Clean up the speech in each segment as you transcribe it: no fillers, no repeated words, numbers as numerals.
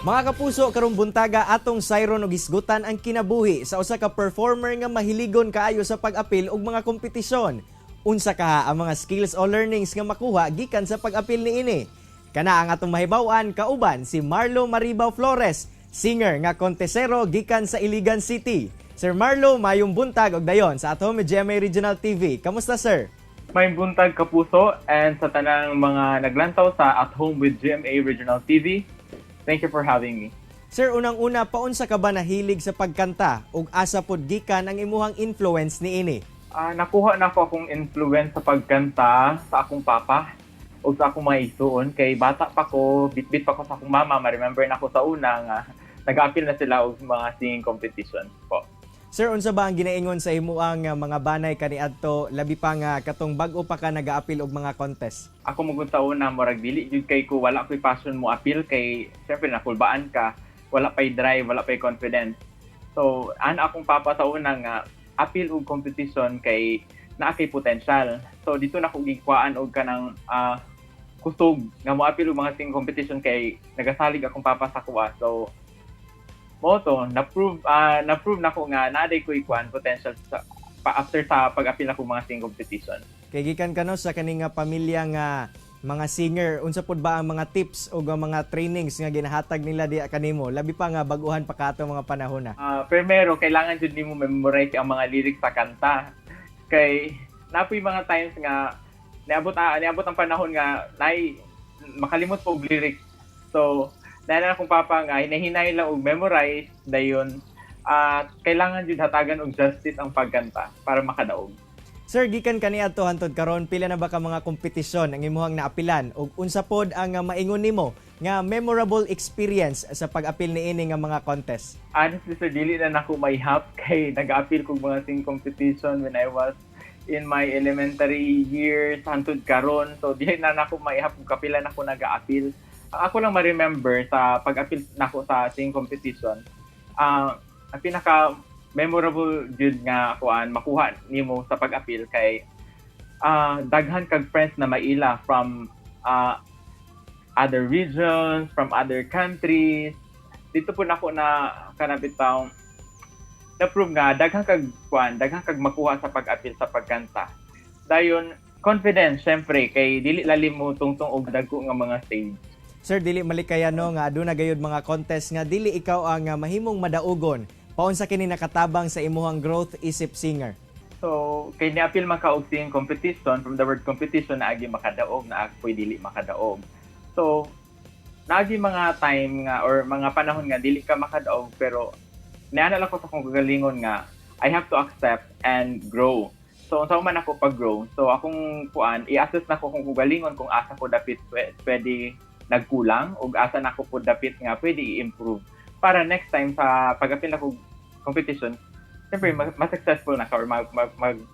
Mga kapuso, karong buntaga atong sayron og hisgutan ang kinabuhi sa usa ka performer nga mahiligon kaayo sa pag-apil og mga kompetisyon. Unsa kaha ang mga skills o learnings nga makuha gikan sa pag-apil niini? Kana ang atong mahibaw-an kauban si Marlo Maribao Flores, singer nga kontesero gikan sa Iligan City. Sir Marlo, mayong buntag og dayon sa atong GMA Regional TV. Kamusta, sir? May buntag kapuso and sa tanang mga naglantaw sa At Home with GMA Regional TV. Thank you for having me. Sir, unang-una, paunsa ka ba nahilig sa pagkanta ug asa pod gikan ang imuhang influence niini? Nakuha na ko akong influence sa pagkanta sa akong papa o sa akong mga igsuon. Kay bata pa ko, bit-bit pa ko sa akong mama. Ma-remember na ko sa una nga nag-appeal na sila og mga singing competition po. Sir, unsa ba ang ginaingon sa imuang mga banay kaniadto labi pa nga katong bag-o pa ka nag-aapil og mga contest? Ako mugod sa una, murag dili jud kay ko wala ko'y passion mo appeal kay syempre nakulbaan ka, wala pay drive, wala pay confidence. So, akong papa sa una nga appeal og competition kay naa kay potential. So dito na ko gikuhaan og kanang kusog nga mo appeal og mga singing competition kay nagasalig akong papa sa kuha. So na-prove na ko nga naday ko ikuan potential after sa pag-appeal ako mga singing competition. Kay gikan ka no sa kaning pamilya nga mga singer, unsa pod ba ang mga tips o mga trainings nga ginahatag nila di kanimo labi pa nga bag-uhan pa kato mga panahon na? Primero kailangan jud nimo memorize ang mga lyrics sa kanta. Kay napoy mga times nga niabot ang panahon nga makalimot po og lyrics. So dahil akong papa nga hinahinay lang og memorize dayon kailangan jud hatagan og justice ang pagkanta para makadaog. Sir, gikan kaniadto hantod karon pila na ba ka mga kompetisyon ang imuhang naapilan ug unsa pod ang maingon nimo nga memorable experience sa pag-apil niini nga mga contest? Honestly sir, dili na nako may help kay nag-appeal kog mga singing competition when I was in my elementary years hantod karon. So dili na nako may help kung kapila nako nag-appeal. Ako lang ma-remember sa pag-appeal nako sa singing competition. Ang pinaka memorable jud nga kuan makuha nimo sa pag-appeal kay daghan kag friends na maila from other regions, from other countries. Dito po nako na kanabitaw na-prove nga daghan kag makuha sa pag-appeal sa pagkanta. Dayon confidence syempre kay dili lalim mo tungtong og dagko nga mga stage. Sir, dili malikayano nga aduna gayud mga contest nga dili ikaw ang mahimong madaugon. Paunsa kini nakatabang sa imuhang growth isip singer? So, kay ni-appeal man ka og singing competition, from the word competition na agi makadaog, na ako'y dili makadaog. So, naagi mga time nga or mga panahon nga dili ka makadaog pero niana ko sa akong kagalingon nga I have to accept and grow. So, unsa man ako pag-grow. So, akong i-assess na ko kung kagalingon kung asa ko dapit pwede nagkulang o asa na ko po dapit nga pwede i-improve. Para next time sa pag-appeal na kong competition, siyempre mas successful na ka or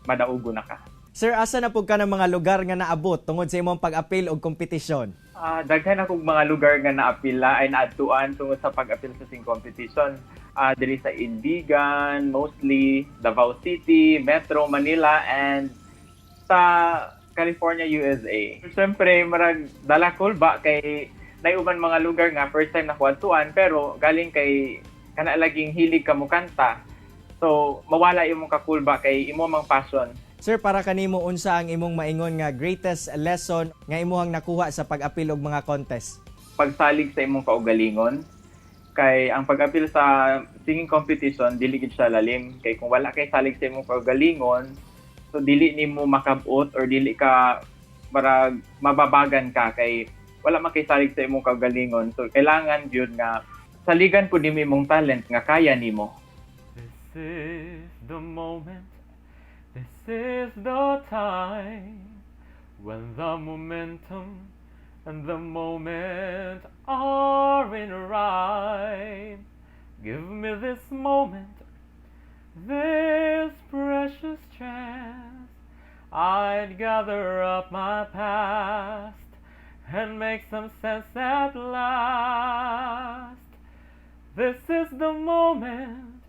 madaugo na ka. Sir, asa na po ka ng mga lugar nga naabot tungod sa imong pag-appeal o kompetisyon? Daghan akong mga lugar nga naapila ay naadtuan tungod sa pag-appeal sa singing competition. Dili sa Iligan, mostly Davao City, Metro Manila, and sa California, USA. Siyempre, marag dalakol ba kay naiuban mga lugar nga first time na kuadtuan pero galing kay kana laging hilig ka mo kanta. So mawala imong kakulba kay imo mang passion. Sir, para kanimo unsa ang imong maingon nga greatest lesson nga imuhang nakuha sa pag-apil og mga contest? Pagsalig sa imong kaugalingon. Kay ang pag-apil sa singing competition dili gid siya lalim kay kung wala kay salig sa imong kaugalingon so dili nimo makabot or dili ka marag mababagan ka kay wala makisalig sa imong kagalingon. So kailangan jud nga saligan pud nimo imong talent nga kaya nimo. This is the moment. This is the time when the momentum and the moment are in rhyme. Give me this moment, this precious chance. I'd gather up my past and make some sense at last. This is the moment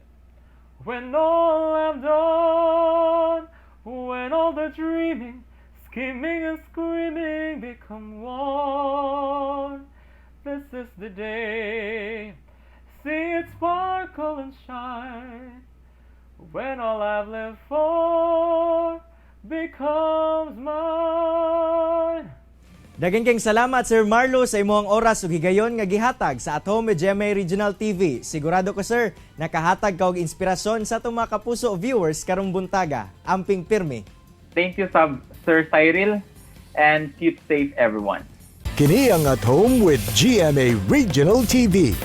when all I've done, when all the dreaming, scheming and screaming become one. This is the day sparkle and shine. When all I've lived for becomes mine. Daghang kayong salamat Sir Marlo sa imong oras ug higayon nga gihatag sa At Home with GMA Regional TV. Sigurado ko sir, nakahatag ka og inspirasyon sa atong mga kapuso viewers karong buntaga. Amping pirmi. Thank you, Sir Cyril, and keep safe, everyone. Kini ang At Home with GMA Regional TV.